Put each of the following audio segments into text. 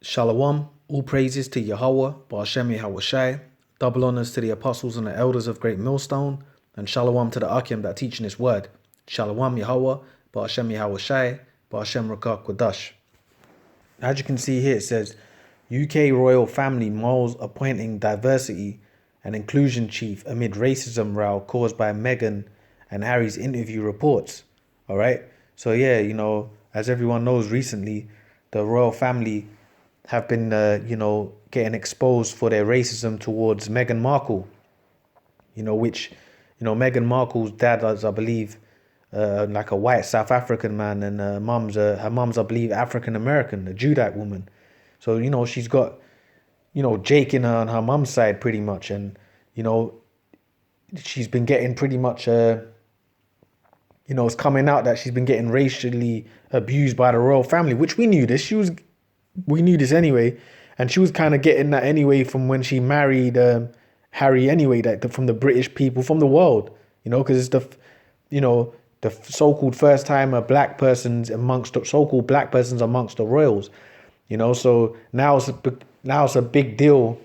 Shalom, all praises to Yahweh, Ba'ashem Yahushai, double honors to the apostles and the elders of Great Millstone, and shalom to the Akim that teaching his word. Shalom Yahweh, Ba'ashem Yahushai, Ba'ashem Rakah Kodash. As you can see here, it says, UK royal family mulls appointing diversity and inclusion chief amid racism row caused by Meghan and Harry's interview reports. All right. So yeah, as everyone knows recently, the royal family have been, getting exposed for their racism towards Meghan Markle, which, Meghan Markle's dad is, I believe, like a white South African man, and her mum's, I believe, African American, a Judite woman. So, she's got, Jake in her on her mum's side pretty much. And, she's been getting pretty much, it's coming out that she's been getting racially abused by the royal family, which we knew this. We knew this anyway. And she was kind of getting that anyway from when she married Harry anyway, from the British people, from the world, because it's the so-called first timer black persons amongst the royals, so now it's a big deal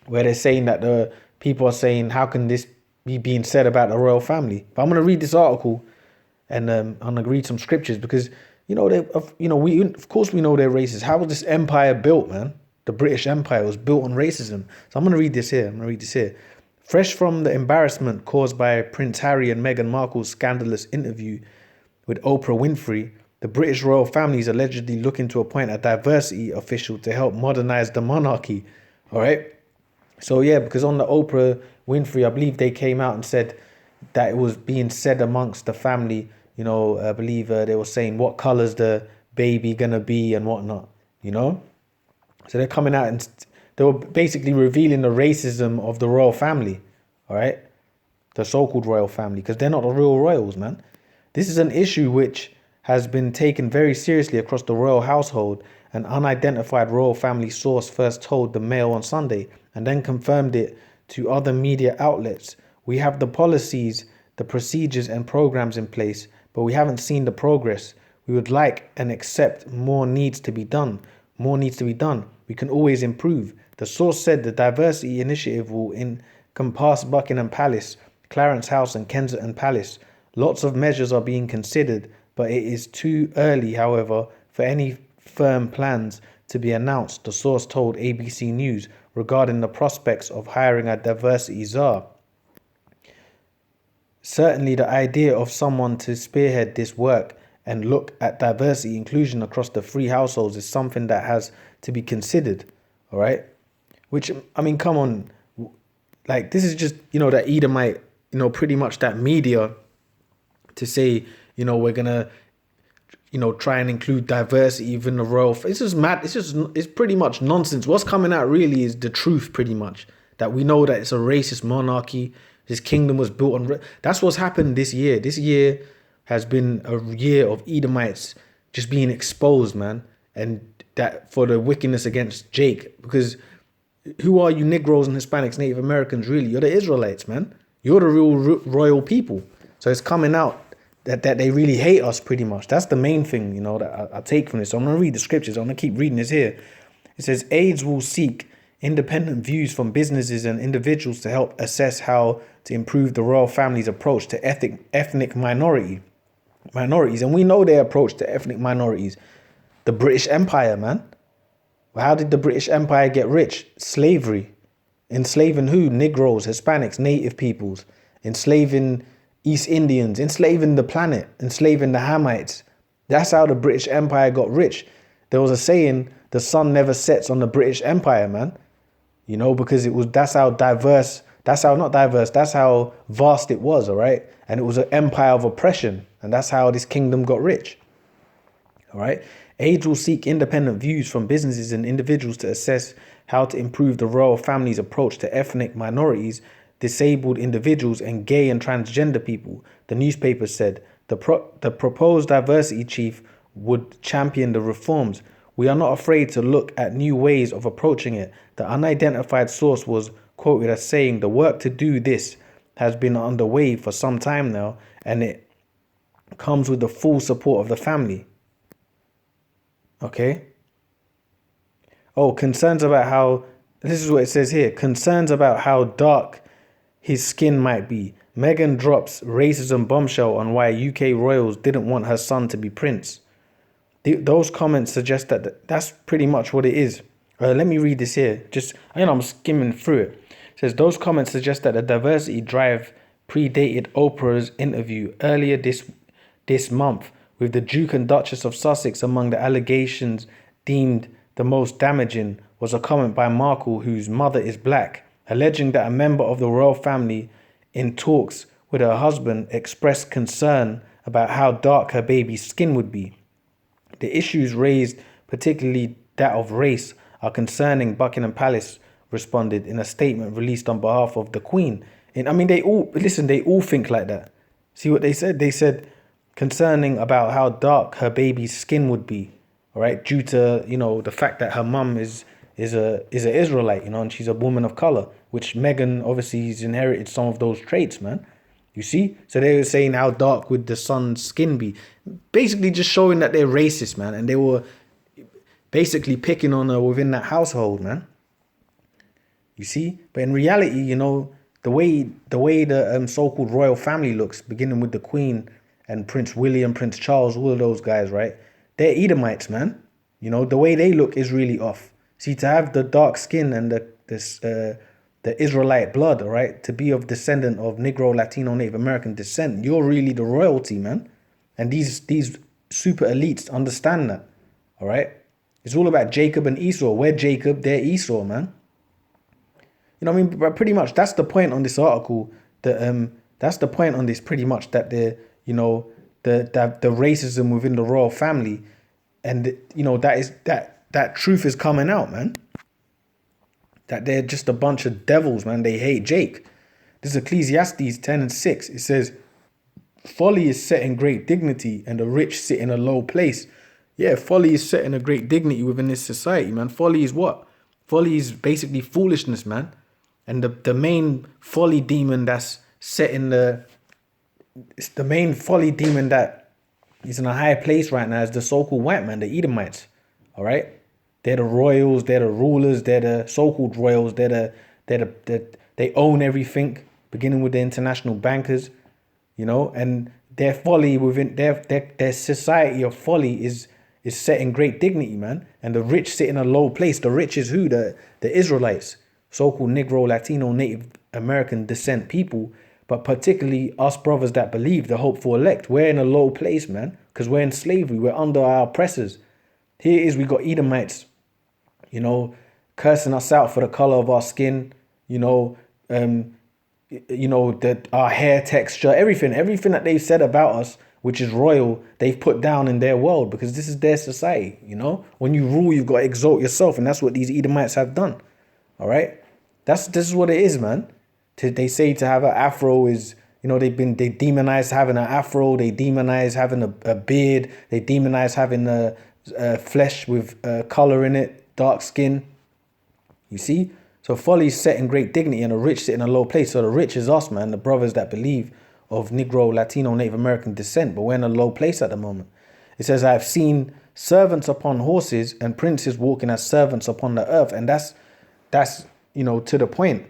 where they're saying that the people are saying, how can this be being said about the royal family? But I'm going to read this article and I'm going to read some scriptures because, we know they're racist. How was this empire built, man? The British Empire was built on racism. So I'm going to read this here. Fresh from the embarrassment caused by Prince Harry and Meghan Markle's scandalous interview with Oprah Winfrey, the British royal family is allegedly looking to appoint a diversity official to help modernize the monarchy. All right. So, yeah, because on the Oprah Winfrey, I believe they came out and said that it was being said amongst the family, I believe they were saying what color's the baby going to be and whatnot, So they're coming out and they were basically revealing the racism of the royal family, all right? The so-called royal family, because they're not the real royals, man. This is an issue which has been taken very seriously across the royal household. An unidentified royal family source first told the Mail on Sunday and then confirmed it to other media outlets. We have the policies, the procedures and programs in place, but we haven't seen the progress. We would like and accept more needs to be done. More needs to be done. We can always improve. The source said the diversity initiative will encompass Buckingham Palace, Clarence House and Kensington Palace. Lots of measures are being considered, but it is too early, however, for any firm plans to be announced, the source told ABC News regarding the prospects of hiring a diversity czar. Certainly the idea of someone to spearhead this work and look at diversity inclusion across the three households is something that has to be considered, all right? Which, I mean, come on, like this is just, that Edomite, pretty much that media to say, we're going to, try and include diversity even the royal. It's just mad. It's pretty much nonsense. What's coming out really is the truth pretty much, that we know that it's a racist monarchy. This kingdom was built on, that's what's happened this year. This year has been a year of Edomites just being exposed, man. And that for the wickedness against Jake, because who are you Negroes and Hispanics, Native Americans, really? You're the Israelites, man. You're the real royal people. So it's coming out that they really hate us pretty much. That's the main thing, that I take from this. So I'm going to read the scriptures. I'm going to keep reading this here. It says, aides will seek independent views from businesses and individuals to help assess how to improve the royal family's approach to ethnic minorities. And we know their approach to ethnic minorities. The British Empire, man. Well, how did the British Empire get rich? Slavery. Enslaving who? Negroes, Hispanics, native peoples. Enslaving East Indians. Enslaving the planet. Enslaving the Hamites. That's how the British Empire got rich. There was a saying, the sun never sets on the British Empire, man. Because that's how vast it was, all right? And it was an empire of oppression. And that's how this kingdom got rich. All right. Aides will seek independent views from businesses and individuals to assess how to improve the royal family's approach to ethnic minorities, disabled individuals, and gay and transgender people. The newspaper said the proposed diversity chief would champion the reforms. We are not afraid to look at new ways of approaching it. The unidentified source was quoted as saying the work to do this has been underway for some time now, and it comes with the full support of the family. Okay. Oh, concerns about how, this is what it says here, concerns about how dark his skin might be. Meghan drops racism bombshell on why UK royals didn't want her son to be prince. Those comments suggest that that's pretty much what it is. Let me read this here. Just, I'm skimming through it. It says those comments suggest that the diversity drive predated Oprah's interview earlier this month, with the Duke and Duchess of Sussex among the allegations deemed the most damaging was a comment by Markle, whose mother is black, alleging that a member of the royal family in talks with her husband expressed concern about how dark her baby's skin would be. The issues raised, particularly that of race, are concerning, Buckingham Palace responded in a statement released on behalf of the Queen. And I mean, they all think like that. See what they said? They said concerning about how dark her baby's skin would be, all right, due to, the fact that her mum is an Israelite, and she's a woman of color, which Meghan obviously has inherited some of those traits, man. You see? So they were saying how dark would the son's skin be. Basically just showing that they're racist, man. And they were basically picking on her within that household, man. You see? But in reality, the way the so-called royal family looks, beginning with the Queen and Prince William, Prince Charles, all of those guys, right? They're Edomites, man. The way they look is really off. See, to have the dark skin and the Israelite blood, all right, to be of descendant of Negro, Latino, Native American descent, you're really the royalty, man. And these super elites understand that, all right? It's all about Jacob and Esau. We're Jacob, they're Esau, man. But pretty much that's the point on this article. That's the point on this, pretty much, that the racism within the royal family, and that truth is coming out, man. That they're just a bunch of devils, man. They hate Jake. This is Ecclesiastes 10:6. It says, folly is set in great dignity, and the rich sit in a low place. Yeah, folly is set in a great dignity within this society, man. Folly is what? Folly is basically foolishness, man. And the main folly demon that's set in it's the main folly demon that is in a high place right now is the so-called white man, the Edomites. All right? They're the royals, they're the rulers, they're the so-called royals, they own everything, beginning with the international bankers, and their folly within their society of folly is set in great dignity, man. And the rich sit in a low place. The rich is who? The Israelites, so-called Negro, Latino, Native American descent people, but particularly us brothers that believe, the hopeful elect. We're in a low place, man, because we're in slavery. We're under our oppressors. Here it is, we got Edomites, cursing us out for the color of our skin, that our hair texture, everything that they've said about us, which is royal, they've put down in their world, because this is their society. When you rule, you've got to exalt yourself, and that's what these Edomites have done. All right, this is what it is, man. They say to have an afro is, they demonize having an afro, they demonize having a beard, they demonize having a flesh with color in it, dark skin. You see? So folly is set in great dignity, and the rich sit in a low place. So the rich is us, man, the brothers that believe of Negro, Latino, Native American descent, but we're in a low place at the moment. It says, I've seen servants upon horses and princes walking as servants upon the earth. And that's to the point.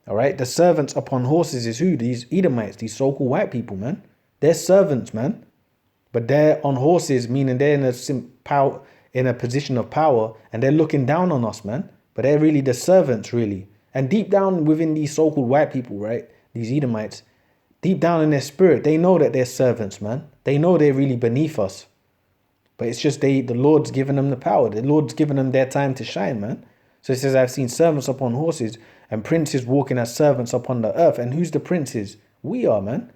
All right? The servants upon horses is who? These Edomites, these so-called white people, man. They're servants, man. But they're on horses, meaning they're in a position of power, and they're looking down on us, man. But they're really the servants, really. And deep down within these so-called white people, right, these Edomites, deep down in their spirit, they know that they're servants, man. They know they're really beneath us. But it's just the Lord's given them the power. The Lord's given them their time to shine, man. So it says, I've seen servants upon horses and princes walking as servants upon the earth. And who's the princes? We are, man.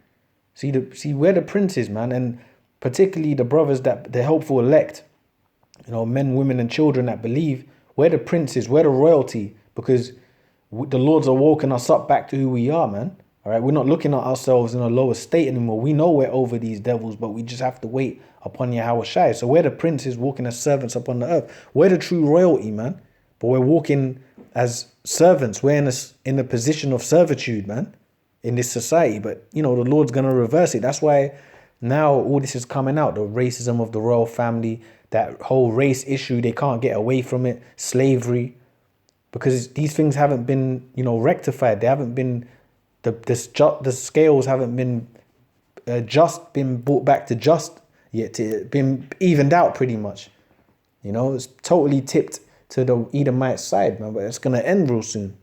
See, we're the princes, man. And particularly the brothers that the hopeful elect, men, women, and children that believe, we're the princes, we're the royalty, because the Lord's awoken us up back to who we are, man. All right, we're not looking at ourselves in a lower state anymore. We know we're over these devils, but we just have to wait upon Yahweh Shai. So we're the princes walking as servants upon the earth. We're the true royalty, man. But we're walking as servants. We're in a position of servitude, man, in this society. But, the Lord's going to reverse it. That's why now all this is coming out. The racism of the royal family, that whole race issue, they can't get away from it, slavery, because these things haven't been, rectified. They haven't been, the scales haven't been just been brought back to just yet. It's been evened out pretty much. It's totally tipped to the Edomite side, man, but it's going to end real soon.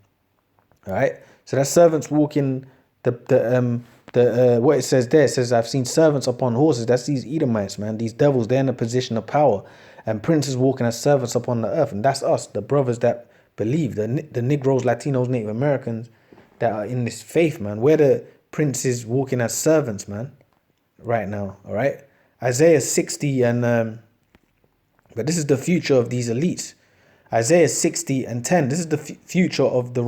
All right. So that servants walking what it says there, it says, I've seen servants upon horses. That's these Edomites, man. These devils, they're in a position of power, and princes walking as servants upon the earth. And that's us, the brothers that believe, the Negroes, Latinos, Native Americans that are in this faith, man. We're the princes walking as servants, man, right now. All right. Isaiah 60 but this is the future of these elites. Isaiah 60 and 10. This is the future of the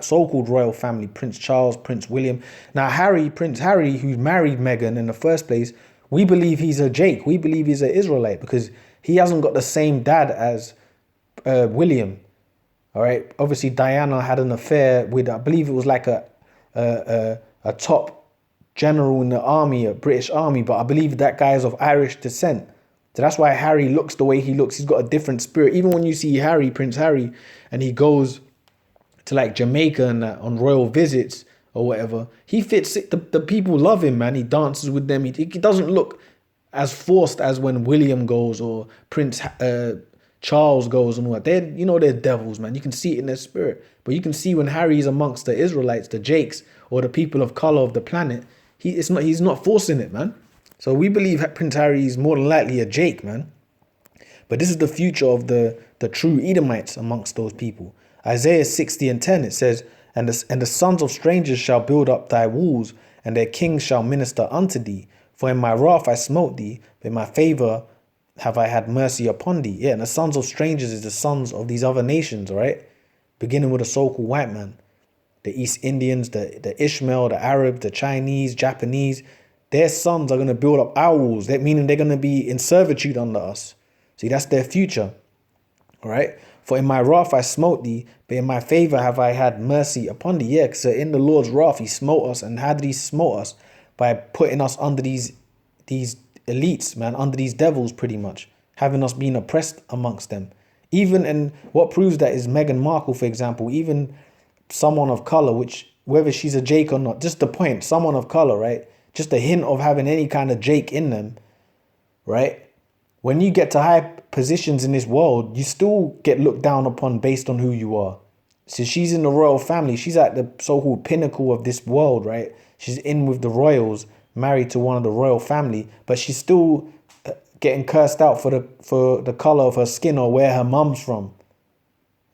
so-called royal family. Prince Charles, Prince William. Now, Prince Harry, who married Meghan in the first place, we believe he's a Jake. We believe he's an Israelite because he hasn't got the same dad as William. All right. Obviously, Diana had an affair with, I believe it was like a top general in the army, a British army, but I believe that guy is of Irish descent. So that's why Harry looks the way he looks. He's got a different spirit. Even when you see Prince Harry, and he goes to like Jamaica and on royal visits or whatever, he fits it. The people love him, man. He dances with them. He doesn't look as forced as when William goes or Prince Charles goes and what. They're devils, man. You can see it in their spirit. But you can see when Harry's amongst the Israelites, the Jakes, or the people of color of the planet, he's not forcing it, man. So we believe Prince Harry is more than likely a Jake, man. But this is the future of the true Edomites amongst those people. Isaiah 60 and 10, it says, and the sons of strangers shall build up thy walls, and their kings shall minister unto thee. For in my wrath I smote thee, but in my favor have I had mercy upon thee. Yeah, and the sons of strangers is the sons of these other nations, all right? Beginning with the so-called white man. The East Indians, the Ishmael, the Arabs, the Chinese, Japanese. Their sons are going to build up our walls. That meaning they're going to be in servitude under us. See, that's their future. All right. For in my wrath I smote thee, but in my favor have I had mercy upon thee. Yeah, because in the Lord's wrath he smote us. And how did he smote us? By putting us under these elites, man, under these devils pretty much. Having us being oppressed amongst them. Even, and what proves that is Meghan Markle, for example, even someone of color, which whether she's a Jake or not, just the point, someone of color, right? Just a hint of having any kind of Jake in them, right? When you get to high positions in this world, you still get looked down upon based on who you are. So she's in the royal family. She's at the so-called pinnacle of this world, right? She's in with the royals, married to one of the royal family, but she's still getting cursed out for the color of her skin or where her mum's from.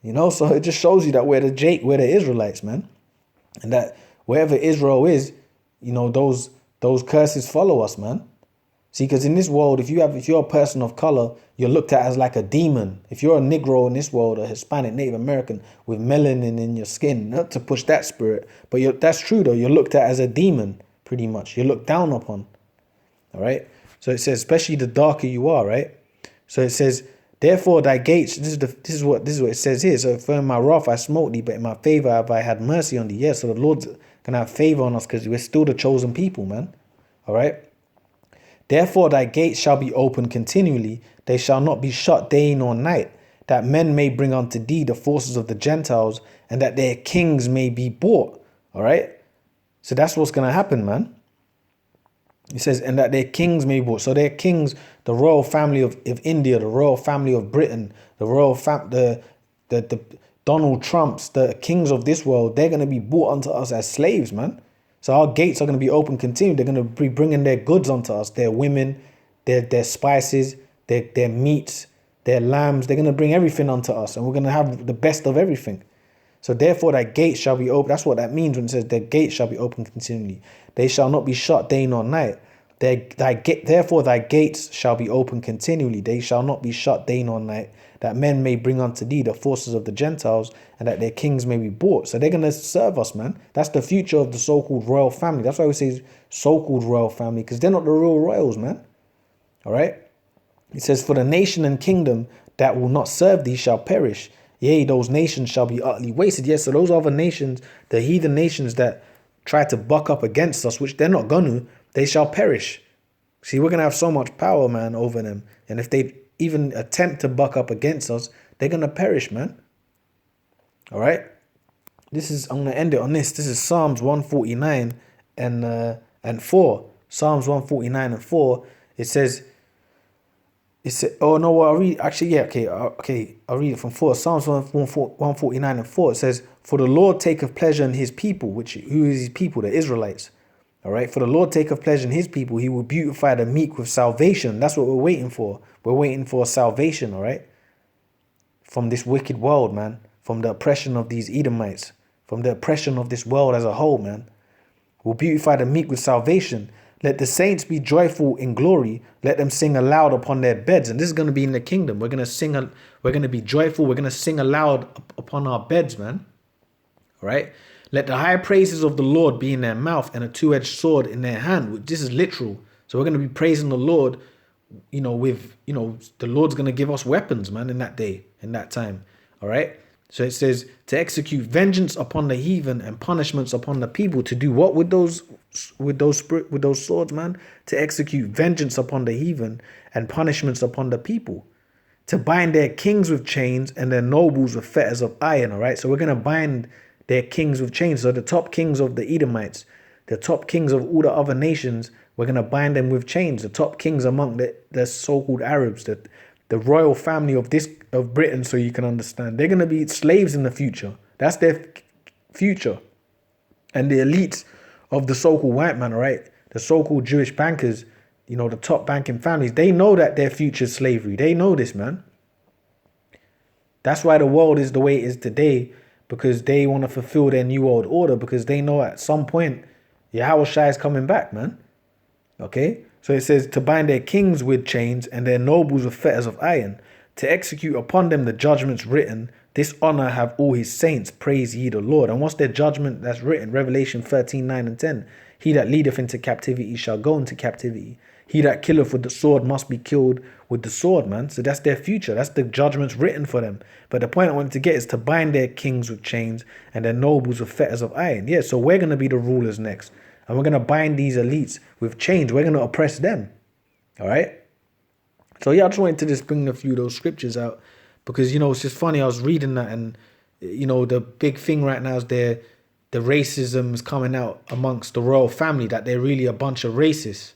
So it just shows you that we're the Israelites, man. And that wherever Israel is, those curses follow us, man. See, because in this world, if you're a person of color, you're looked at as like a demon. If you're a Negro in this world, a Hispanic, Native American with melanin in your skin, not to push that spirit, but that's true though. You're looked at as a demon, pretty much. You're looked down upon. All right. So it says, especially the darker you are, right? So it says, therefore thy gates. This is what it says here. So for in my wrath I smote thee, but in my favor have I had mercy on thee. Yeah. So the Lord's gonna have favor on us because we're still the chosen people, man. All right. Therefore thy gates shall be open continually; they shall not be shut day nor night, that men may bring unto thee the forces of the Gentiles, and that their kings may be bought. All right. So that's what's gonna happen, man. It says, and that their kings may be bought. So their kings, the royal family of India, the royal family of Britain, the royal the Donald Trumps, the kings of this world, they're going to be bought unto us as slaves, man. So our gates are going to be open continually. They're going to be bringing their goods unto us, their women, their spices, their meats, their lambs. They're going to bring everything unto us, and we're going to have the best of everything. So therefore thy gates shall be open. That's what that means when it says their gates shall be open continually. They shall not be shut day nor night. Therefore thy gates shall be open continually. They shall not be shut day nor night, that men may bring unto thee the forces of the Gentiles, and that their kings may be bought. So they're going to serve us, man. That's the future of the so-called royal family. That's why we say so-called royal family, because they're not the real royals, man. All right. It says, for the nation and kingdom that will not serve thee shall perish. Yea, those nations shall be utterly wasted. Yes, so those other nations, the heathen nations that try to buck up against us, which they're not going to, they shall perish. See, we're going to have so much power, man, over them. And if they even attempt to buck up against us, they're gonna perish, man. All right. I'm gonna end it on this. This is Psalms 149 and 4. Psalms 149 and 4. It says, oh no, well, I'll read, actually, yeah, okay, I'll read it from 4. Psalms 149 and 4. It says, for the Lord taketh pleasure in his people, who is his people, the Israelites. All right, for the Lord taketh pleasure in his people, he will beautify the meek with salvation. That's what we're waiting for. We're waiting for salvation, all right, from this wicked world, man, from the oppression of these Edomites, from the oppression of this world as a whole, man. Will beautify the meek with salvation. Let the saints be joyful in glory. Let them sing aloud upon their beds. And this is going to be in the kingdom. We're going to be joyful. We're going to sing aloud upon our beds, man. All right. Let the high praises of the Lord be in their mouth and a two-edged sword in their hand. This is literal. So we're going to be praising the Lord, the Lord's going to give us weapons, man, in that day, in that time. All right. So it says to execute vengeance upon the heathen and punishments upon the people. To do what with those swords, man? To execute vengeance upon the heathen and punishments upon the people. To bind their kings with chains and their nobles with fetters of iron. All right. So we're gonna bind their kings with chains. So the top kings of the Edomites, the top kings of all the other nations, we're gonna bind them with chains. The top kings among the so-called Arabs, the royal family of Britain, so you can understand. They're going to be slaves in the future. That's their future. And the elites of the so-called white man, right? The so-called Jewish bankers, the top banking families, they know that their future is slavery. They know this, man. That's why the world is the way it is today, because they want to fulfill their new world order, because they know at some point Yahweh Shai is coming back, man. Okay? So it says to bind their kings with chains and their nobles with fetters of iron, to execute upon them the judgments written. This honor have all his saints. Praise ye the Lord. And what's their judgment that's written? Revelation 13, 9 and 10. He that leadeth into captivity shall go into captivity. He that killeth with the sword must be killed with the sword, man. So that's their future. That's the judgments written for them. But the point I wanted to get is to bind their kings with chains and their nobles with fetters of iron. Yeah, so we're going to be the rulers next. And we're going to bind these elites with chains. We're going to oppress them. All right? So, yeah, I just wanted to just bring a few of those scriptures out because, it's just funny. I was reading that and, the big thing right now is the racism is coming out amongst the royal family, that they're really a bunch of racists,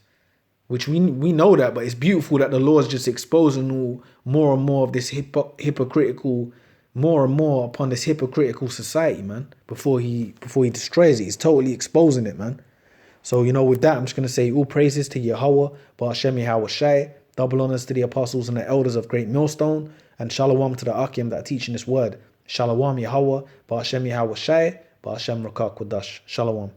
which we know that. But it's beautiful that the Lord's just exposing more and more of this hypocritical, more and more upon this hypocritical society, man, before he destroys it. He's totally exposing it, man. So, with that, I'm just going to say all praises to Yahweh, Ba'ashem Yahweh Shai, double honors to the apostles and the elders of Great Millstone, and shalom to the Akim that are teaching this word. Shalom Yahweh, Ba'ashem Yahweh Shai, Ba'ashem Rakah Kodash. Shalom.